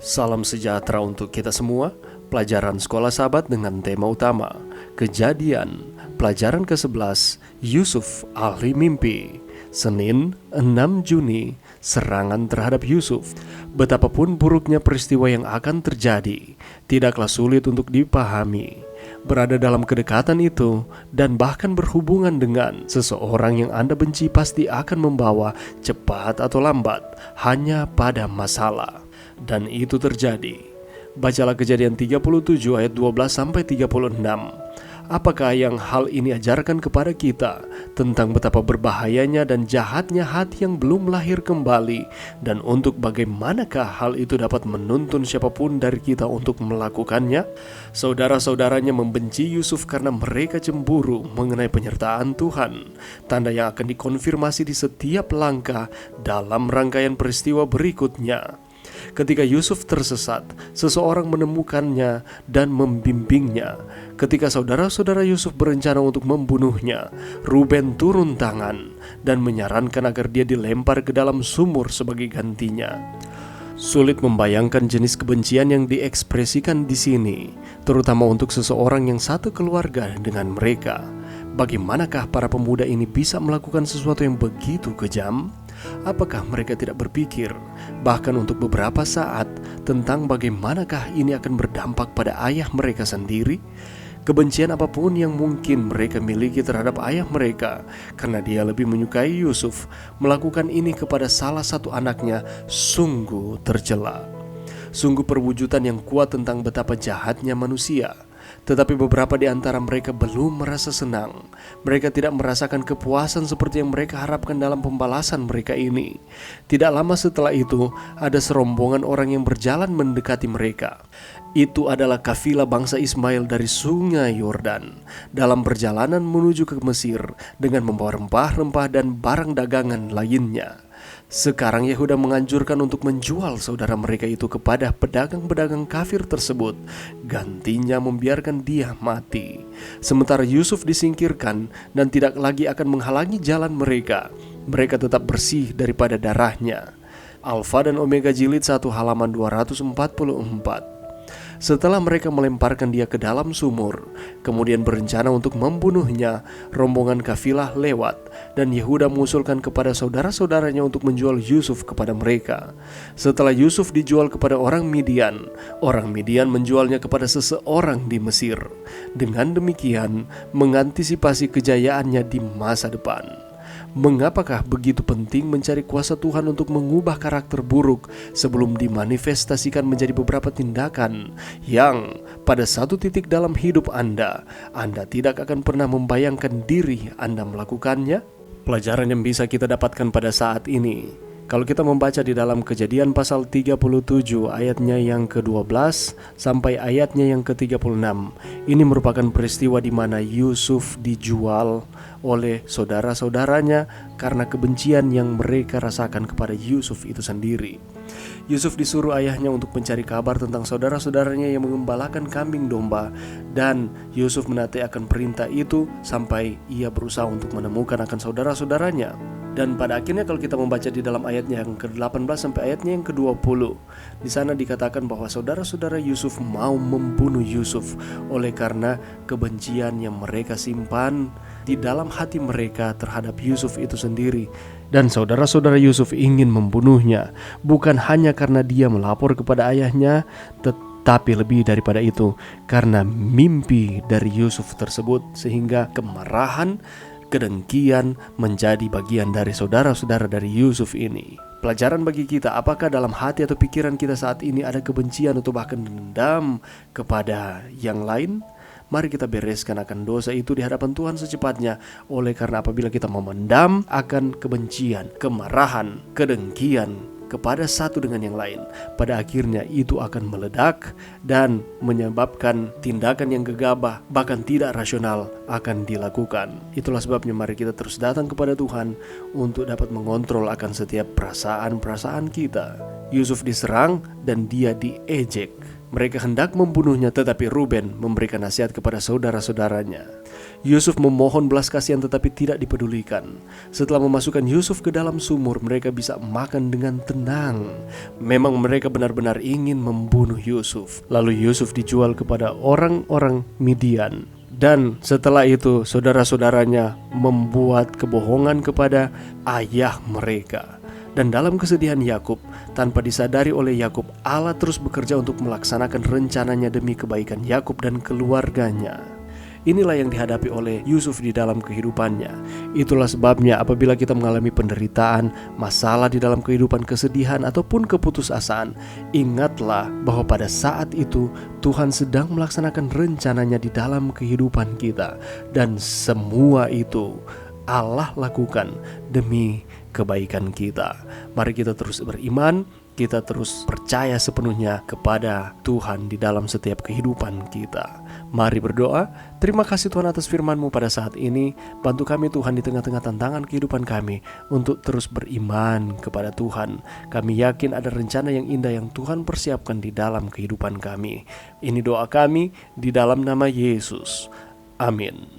Salam sejahtera untuk kita semua. Pelajaran Sekolah Sahabat dengan tema utama Kejadian, pelajaran ke-11, Yusuf Ahli Mimpi. Senin 6 Juni, serangan terhadap Yusuf. Betapapun buruknya peristiwa yang akan terjadi, tidaklah sulit untuk dipahami. Berada dalam kedekatan itu dan bahkan berhubungan dengan seseorang yang Anda benci pasti akan membawa cepat atau lambat hanya pada masalah. Dan itu terjadi. Bacalah Kejadian 37 ayat 12-36. Apakah yang hal ini ajarkan kepada kita tentang betapa berbahayanya dan jahatnya hati yang belum lahir kembali, dan untuk bagaimanakah hal itu dapat menuntun siapapun dari kita untuk melakukannya? Saudara-saudaranya membenci Yusuf karena mereka cemburu mengenai penyertaan Tuhan, tanda yang akan dikonfirmasi di setiap langkah dalam rangkaian peristiwa berikutnya. Ketika Yusuf tersesat, seseorang menemukannya dan membimbingnya. Ketika saudara-saudara Yusuf berencana untuk membunuhnya, Ruben turun tangan dan menyarankan agar dia dilempar ke dalam sumur sebagai gantinya. Sulit membayangkan jenis kebencian yang diekspresikan di sini, terutama untuk seseorang yang satu keluarga dengan mereka. Bagaimanakah para pemuda ini bisa melakukan sesuatu yang begitu kejam? Apakah mereka tidak berpikir, bahkan untuk beberapa saat, tentang bagaimanakah ini akan berdampak pada ayah mereka sendiri? Kebencian apapun yang mungkin mereka miliki terhadap ayah mereka, karena dia lebih menyukai Yusuf, melakukan ini kepada salah satu anaknya sungguh tercela. Sungguh perwujudan yang kuat tentang betapa jahatnya manusia. Tetapi beberapa di antara mereka belum merasa senang. Mereka tidak merasakan kepuasan seperti yang mereka harapkan dalam pembalasan mereka ini. Tidak lama setelah itu, ada serombongan orang yang berjalan mendekati mereka. Itu adalah kafilah bangsa Ismail dari sungai Yordan, dalam perjalanan menuju ke Mesir dengan membawa rempah-rempah dan barang dagangan lainnya. Sekarang Yehuda menganjurkan untuk menjual saudara mereka itu kepada pedagang-pedagang kafir tersebut, gantinya membiarkan dia mati. Sementara Yusuf disingkirkan dan tidak lagi akan menghalangi jalan mereka. Mereka tetap bersih daripada darahnya. Alfa dan Omega Jilid 1 halaman 244. Setelah mereka melemparkan dia ke dalam sumur, kemudian berencana untuk membunuhnya, rombongan kafilah lewat, dan Yehuda mengusulkan kepada saudara-saudaranya untuk menjual Yusuf kepada mereka. Setelah Yusuf dijual kepada orang Midian menjualnya kepada seseorang di Mesir. Dengan demikian, mengantisipasi kejayaannya di masa depan. Mengapakah begitu penting mencari kuasa Tuhan untuk mengubah karakter buruk sebelum dimanifestasikan menjadi beberapa tindakan yang pada satu titik dalam hidup Anda tidak akan pernah membayangkan diri Anda melakukannya? Pelajaran yang bisa kita dapatkan pada saat ini, kalau kita membaca di dalam Kejadian pasal 37 ayatnya yang ke-12 sampai ayatnya yang ke-36, ini merupakan peristiwa di mana Yusuf dijual oleh saudara-saudaranya karena kebencian yang mereka rasakan kepada Yusuf itu sendiri. Yusuf disuruh ayahnya untuk mencari kabar tentang saudara-saudaranya yang mengembalakan kambing domba, dan Yusuf menanti akan perintah itu sampai ia berusaha untuk menemukan akan saudara-saudaranya. Dan pada akhirnya kalau kita membaca di dalam ayatnya yang ke-18 sampai ayatnya yang ke-20, di sana dikatakan bahwa saudara-saudara Yusuf mau membunuh Yusuf oleh karena kebencian yang mereka simpan di dalam hati mereka terhadap Yusuf itu sendiri. Dan saudara-saudara Yusuf ingin membunuhnya bukan hanya karena dia melapor kepada ayahnya, tetapi lebih daripada itu karena mimpi dari Yusuf tersebut, sehingga kemarahan, kedengkian menjadi bagian dari saudara-saudara dari Yusuf ini. Pelajaran bagi kita, apakah dalam hati atau pikiran kita saat ini ada kebencian atau bahkan dendam kepada yang lain? Mari kita bereskan akan dosa itu di hadapan Tuhan secepatnya. Oleh karena apabila kita memendam akan kebencian, kemarahan, kedengkian kepada satu dengan yang lain, pada akhirnya itu akan meledak dan menyebabkan tindakan yang gegabah, bahkan tidak rasional akan dilakukan. Itulah sebabnya mari kita terus datang kepada Tuhan untuk dapat mengontrol akan setiap perasaan-perasaan kita. Yusuf diserang dan dia diejek. mereka hendak membunuhnya, tetapi Ruben memberikan nasihat kepada saudara-saudaranya. Yusuf memohon belas kasihan tetapi tidak dipedulikan. Setelah memasukkan Yusuf ke dalam sumur, mereka bisa makan dengan tenang. Memang mereka benar-benar ingin membunuh Yusuf. Lalu Yusuf dijual kepada orang-orang Midian. Dan setelah itu saudara-saudaranya membuat kebohongan kepada ayah mereka. Dan dalam kesedihan Yakub, tanpa disadari oleh Yakub, Allah terus bekerja untuk melaksanakan rencananya demi kebaikan Yakub dan keluarganya. Inilah yang dihadapi oleh Yusuf di dalam kehidupannya. Itulah sebabnya apabila kita mengalami penderitaan, masalah di dalam kehidupan, kesedihan ataupun keputusasaan, ingatlah bahwa pada saat itu Tuhan sedang melaksanakan rencananya di dalam kehidupan kita. Dan semua itu Allah lakukan demi kebaikan kita. Mari kita terus beriman, kita terus percaya sepenuhnya kepada Tuhan di dalam setiap kehidupan kita. Mari berdoa. Terima kasih Tuhan atas firman-Mu pada saat ini. Bantu kami Tuhan di tengah-tengah tantangan kehidupan kami untuk terus beriman kepada Tuhan. Kami yakin ada rencana yang indah yang Tuhan persiapkan di dalam kehidupan kami. Ini doa kami di dalam nama Yesus. Amin.